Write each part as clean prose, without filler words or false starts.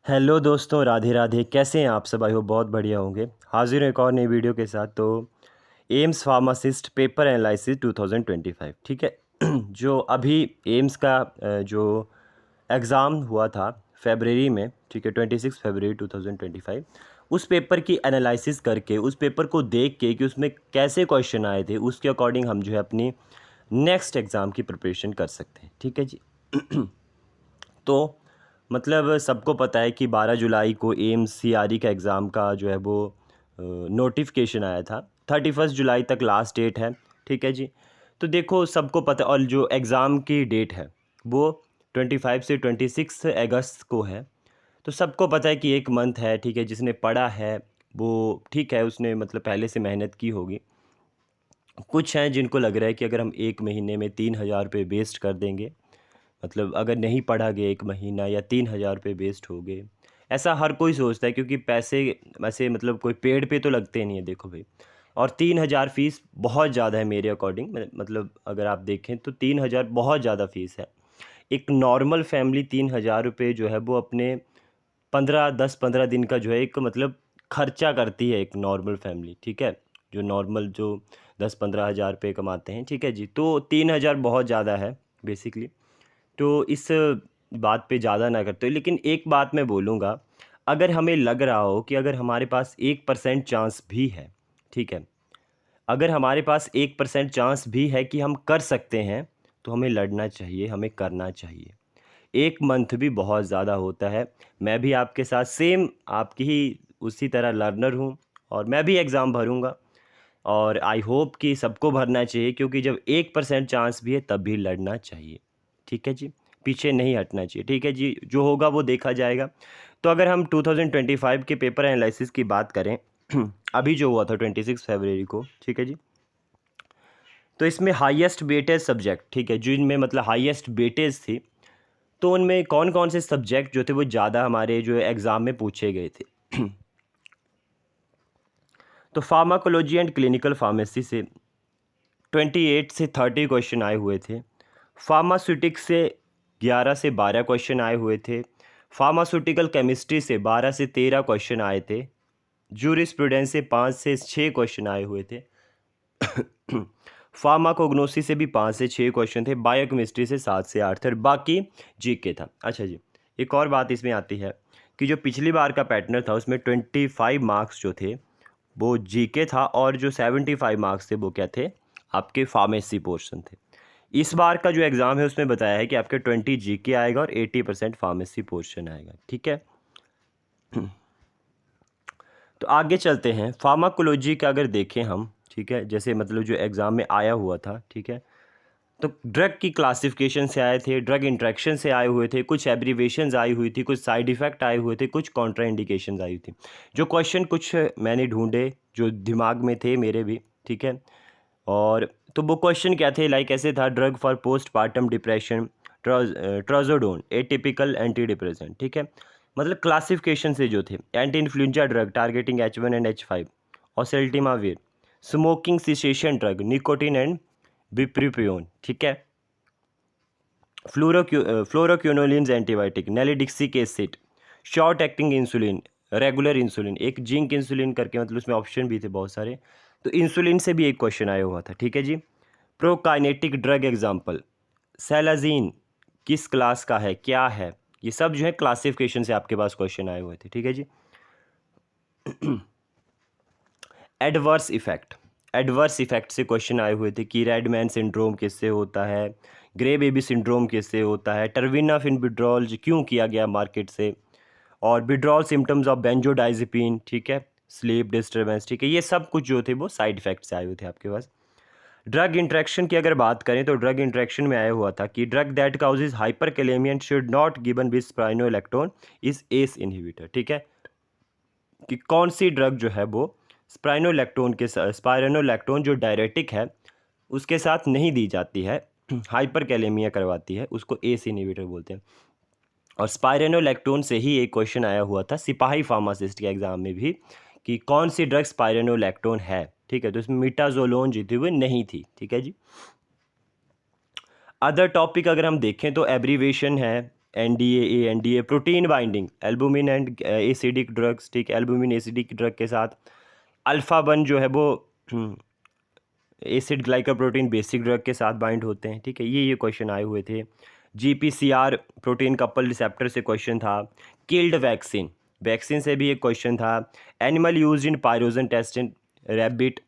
Hello दोस्तों, राधे राधे। कैसे हैं आप सब? आई होप बहुत बढ़िया होंगे। हाजिर हूँ एक और नई वीडियो के साथ। तो एम्स फार्मासिस्ट पेपर एनालिसिस 2025, ठीक है। जो अभी एम्स का जो एग्ज़ाम हुआ था फरवरी में, ठीक है, 26 फरवरी 2025, उस पेपर की एनालिसिस करके, उस पेपर को देख के कि उसमें कैसे क्वेश्चन आए थे, उसके अकॉर्डिंग हम जो है अपनी नेक्स्ट एग्ज़ाम की प्रिपरेशन कर सकते हैं, ठीक है जी। तो मतलब सबको पता है कि 12 जुलाई को एम्स सीआरई का एग्ज़ाम का जो है वो नोटिफिकेशन आया था। 31 जुलाई तक लास्ट डेट है, ठीक है जी। तो देखो, सबको पता, और जो एग्ज़ाम की डेट है वो 25 से 26 अगस्त को है। तो सबको पता है कि एक मंथ है, ठीक है। जिसने पढ़ा है वो ठीक है, उसने मतलब पहले से मेहनत की होगी। कुछ हैं जिनको लग रहा है कि अगर हम एक महीने में 3,000 रुपये वेस्ट कर देंगे, मतलब अगर नहीं पढ़ा गया एक महीना, या 3,000 रुपये वेस्ट हो गए, ऐसा हर कोई सोचता है। क्योंकि पैसे वैसे मतलब कोई पेड़ पे तो लगते नहीं है, देखो भाई। और 3,000 फ़ीस बहुत ज़्यादा है मेरे अकॉर्डिंग। मतलब अगर आप देखें तो 3,000 बहुत ज़्यादा फ़ीस है। एक नॉर्मल फैमिली 3,000 रुपये जो है वो अपने 10-15 दिन का जो है एक मतलब खर्चा करती है, एक नॉर्मल फैमिली, ठीक है। जो नॉर्मल जो 10-15 हज़ार रुपये कमाते हैं, ठीक है जी। तो 3,000 बहुत ज़्यादा है बेसिकली। तो इस बात पे ज़्यादा ना करते हो, लेकिन एक बात मैं बोलूँगा, अगर हमें लग रहा हो कि अगर हमारे पास 1% चांस भी है, ठीक है, अगर हमारे पास 1% चांस भी है कि हम कर सकते हैं, तो हमें लड़ना चाहिए, हमें करना चाहिए। एक मंथ भी बहुत ज़्यादा होता है। मैं भी आपके साथ सेम आपकी ही उसी तरह लर्नर हूँ, और मैं भी एग्ज़ाम भरूँगा। और आई होप कि सबको भरना चाहिए, क्योंकि जब 1% चांस भी है तब भी लड़ना चाहिए, ठीक है जी। पीछे नहीं हटना चाहिए, ठीक है जी। जो होगा वो देखा जाएगा। तो अगर हम 2025 के पेपर एनालिसिस की बात करें, अभी जो हुआ था 26 फरवरी को, ठीक है जी। तो इसमें हाईएस्ट वेटेज सब्जेक्ट, ठीक है, जिनमें मतलब हाईएस्ट वेटेज थी, तो उनमें कौन कौन से सब्जेक्ट जो थे वो ज़्यादा हमारे जो एग्ज़ाम में पूछे गए थे। तो फार्माकोलॉजी एंड क्लिनिकल फार्मेसी से 28 से 30 क्वेश्चन आए हुए थे। फार्मास्यूटिक्स से 11 से 12 क्वेश्चन आए हुए थे। फार्मास्यूटिकल केमिस्ट्री से 12 से 13 क्वेश्चन आए थे। जूरिस्प्रूडेंस से 5 से 6 क्वेश्चन आए हुए थे। फार्माकोग्नोसी से भी 5 से 6 क्वेश्चन थे। बायोकेमिस्ट्री से 7 से 8 थे, और बाकी जीके था। अच्छा जी, एक और बात इसमें आती है कि जो पिछली बार का पैटर्न था उसमें 25 मार्क्स जो थे वो जीके था, और जो 75 मार्क्स थे वो क्या थे, आपके फार्मेसी पोर्शन थे। इस बार का जो एग्ज़ाम है उसमें बताया है कि आपके 20 जीके आएगा और 80% फार्मेसी पोर्शन आएगा, ठीक है। तो आगे चलते हैं। फार्माकोलॉजी का अगर देखें हम, ठीक है, जैसे मतलब जो एग्ज़ाम में आया हुआ था, ठीक है। तो ड्रग की क्लासिफिकेशन से आए थे, ड्रग इंट्रैक्शन से आए हुए थे, कुछ एब्रीवेशंस आई हुई थी, कुछ साइड इफ़ेक्ट आए हुए थे, कुछ कॉन्ट्रा इंडिकेशंस आई थी। जो क्वेश्चन कुछ मैंने ढूंढे जो दिमाग में थे मेरे भी, ठीक है। और तो वो क्वेश्चन क्या थे, लाइक ऐसे था: drug for postpartum depression, trazodone atypical anti depressant, ठीक है। मतलब क्लासिफिकेशन से जो थे: anti influenza drug targeting H1 and H5, oseltamivir, smoking cessation drug nicotine and bupropion, ठीक है। Fluoroquinolones antibiotic, nalidixic acid, short acting insulin, regular insulin, एक zinc insulin करके, मतलब उसमें ऑप्शन भी थे बहुत सारे। तो इंसुलिन से भी एक क्वेश्चन आया हुआ था, ठीक है जी। प्रोकाइनेटिक ड्रग एग्जाम्पल, सेलाजीन किस क्लास का है, क्या है, ये सब जो है क्लासिफिकेशन से आपके पास क्वेश्चन आए हुए थे, ठीक है जी। एडवर्स इफेक्ट, एडवर्स इफेक्ट से क्वेश्चन आए हुए थे कि रेडमैन सिंड्रोम किससे होता है, ग्रे बेबी सिंड्रोम किससे होता है, टर्विनाफिन विड्रॉल क्यों किया गया मार्केट से, और विड्रॉल सिम्टम्स ऑफ बेंजोडाइजिपिन, ठीक है, स्लीप डिस्टर्बेंस, ठीक है। ये सब कुछ जो थे वो साइड इफेक्ट से आए हुए थे आपके पास। ड्रग इंट्रैक्शन की अगर बात करें तो ड्रग इंट्रैक्शन में आया हुआ था कि drug that causes hyperkalaemia should not given with spironolactone is ACE inhibitor, ठीक है। कि कौन सी ड्रग जो है वो स्पाइरोनोलैक्टोन जो डायरेटिक है उसके साथ नहीं दी जाती है, हाइपरकैलेमिया करवाती है, उसको एस इनहिबिटर बोलते हैं। और स्पाइरोनोलैक्टोन से ही एक क्वेश्चन आया हुआ था सिपाही फार्मासिस्ट के एग्जाम में भी, कि कौन सी ड्रग स्पाइरोनोलैक्टोन है, ठीक है। तो इसमें मीटाजोलोन जीती हुई नहीं थी, ठीक है जी। अदर टॉपिक अगर हम देखें तो एब्रीवेशन है, NDA protein binding, albumin and acidic drugs, ठीक है, एल्बुमिन एसिडिक ड्रग के साथ अल्फ़ा 1 जो है वो एसिड ग्लाइकोप्रोटीन बेसिक ड्रग के साथ बाइंड होते हैं, ठीक है। ये क्वेश्चन आए हुए थे। GPCR प्रोटीन कपल रिसेप्टर से क्वेश्चन था। किल्ड वैक्सीन, वैक्सीन से भी एक क्वेश्चन था। Animal used in pyrogen test in rabbit,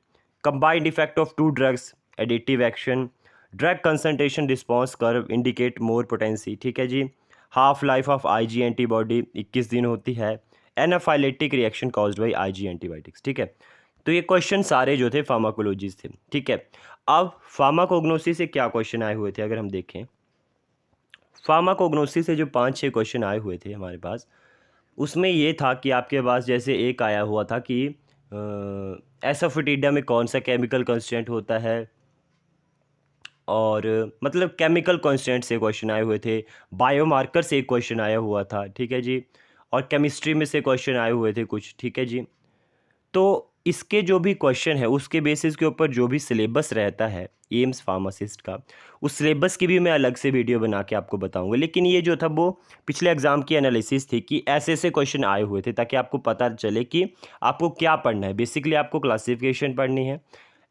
combined effect of two drugs, additive action, drug concentration response curve indicate more potency, ठीक है जी। Half life of IG antibody 21 दिन होती है। Anaphylactic reaction caused by IG antibiotics, ठीक है। तो ये क्वेश्चन सारे जो थे फार्माकोलॉजी थे, ठीक है। अब फार्माकोग्नोसी से क्या क्वेश्चन आए हुए थे अगर हम देखें, फार्माकोग्नोसी से जो 5-6 क्वेश्चन आए हुए थे हमारे पास, उसमें ये था कि आपके पास जैसे एक आया हुआ था कि एसोफिटिडा में कौन सा केमिकल कंस्टेंट होता है, और मतलब केमिकल कांस्टेंट से क्वेश्चन आए हुए थे। बायोमार्कर से एक क्वेश्चन आया हुआ था, ठीक है जी। और केमिस्ट्री में से क्वेश्चन आए हुए थे कुछ, ठीक है जी। तो इसके जो भी क्वेश्चन है उसके बेसिस के ऊपर जो भी सिलेबस रहता है एम्स फार्मासिस्ट का, उस सिलेबस की भी मैं अलग से वीडियो बना के आपको बताऊंगा। लेकिन ये जो था वो पिछले एग्ज़ाम की एनालिसिस थी कि ऐसे ऐसे क्वेश्चन आए हुए थे, ताकि आपको पता चले कि आपको क्या पढ़ना है। बेसिकली आपको क्लासिफिकेशन पढ़नी है,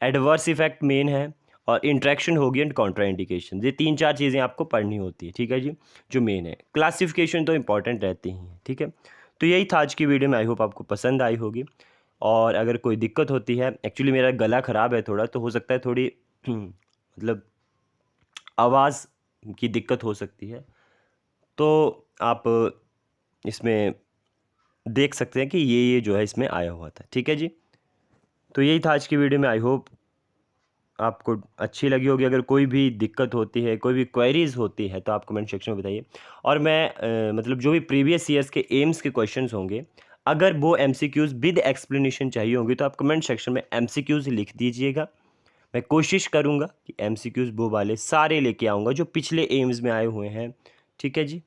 एडवर्स इफेक्ट मेन है, और इंट्रैक्शन होगी एंड कॉन्ट्रा इंडिकेशन। ये 3-4 चीज़ें आपको पढ़नी होती है, ठीक है जी, जो मेन है। क्लासिफिकेशन तो इंपॉर्टेंट रहती ही है, ठीक है। तो यही था आज की वीडियो में, आई होप आपको पसंद आई होगी। और अगर कोई दिक्कत होती है, एक्चुअली मेरा गला ख़राब है थोड़ा, तो हो सकता है थोड़ी मतलब आवाज़ की दिक्कत हो सकती है, तो आप इसमें देख सकते हैं कि ये जो है इसमें आया हुआ था, ठीक है जी। तो यही था आज की वीडियो में, आई होप आपको अच्छी लगी होगी। अगर कोई भी दिक्कत होती है, कोई भी क्वेरीज़ होती है, तो आप कमेंट सेक्शन में बताइए। और मैं मतलब जो भी प्रीवियस ईयर्स के एम्स के क्वेश्चंस होंगे, अगर वो MCQs विद एक्सप्लेनेशन चाहिए होंगी, तो आप कमेंट सेक्शन में MCQs लिख दीजिएगा। मैं कोशिश करूँगा कि MCQs वो वाले सारे लेके आऊँगा जो पिछले एम्स में आए हुए हैं, ठीक है जी।